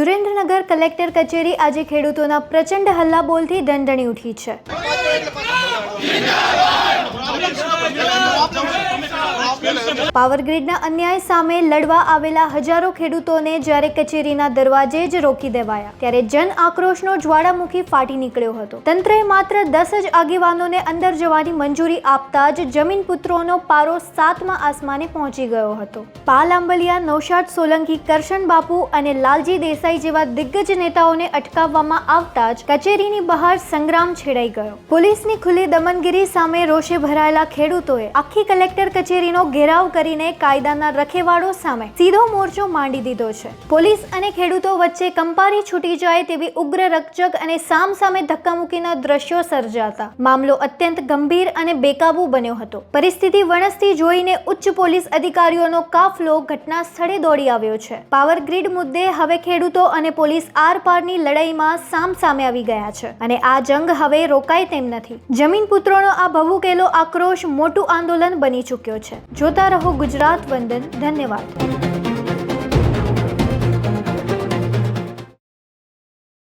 Surendranagar collector કચેરી આજે ખેડૂતોના પ્રચંડ હલ્લાબોલથી દણદણી ઉઠી છે। પાવરગ્રીડના અન્યાય સામે લડવા આવેલા હજારો ખેડૂતોને જ્યારે કચેરીના દરવાજે જ રોકી દેવાયા ત્યારે જન આક્રોશનો જ્વાળામુખી ફાટી નીકળ્યો હતો। તંત્રએ માત્ર 10 જ આગેવાનોને અંદર જવાની મંજૂરી આપતા જ જમીન પુત્રોનો પારો 7મા આસમાને પહોંચી ગયો હતો। પાલ આંબલિયા, નૌશાદ સોલંકી, કરશન બાપુ અને લાલજી દેસાઈ જેવા દિગ્ગજ નેતાઓને અટકાવવામાં આવતા જ કચેરીની બહાર સંગ્રામ છેડાઈ ગયો। પોલીસની ખુલ્લી દમનગીરી સામે રોષે ભરાયેલા ખેડૂતોએ આખી કલેક્ટર કચેરીનો ઘેરાવ કરીને કાયદાના રખેવાળો સામે સીધો મોરચો માંડી દીધો છે। પોલીસ અને ખેડૂતો વચ્ચે કંપારી છૂટી જાય તેવી ઉગ્ર રકચક અને સામસામે ધક્કામુક્કીના દ્રશ્યો સર્જાતા મામલો અત્યંત ગંભીર અને બેકાબુ બન્યો હતો। પરિસ્થિતિ વણસતી જોઈને ઉચ્ચ પોલીસ અધિકારીઓનો કાફલો ઘટના સ્થળે દોડી આવ્યો છે। પાવર ગ્રીડ મુદ્દે હવે ખેડૂતો અને પોલીસ આરપારની લડાઈમાં સામસામે આવી ગયા છે અને આ જંગ હવે રોકાય તેમ નથી। જમીન પુત્રોનો આ ભભૂકેલો આક્રોશ મોટું આંદોલન બની ચૂક્યો છે। જોતા રહો ગુજરાત વંદન। ધન્યવાદ।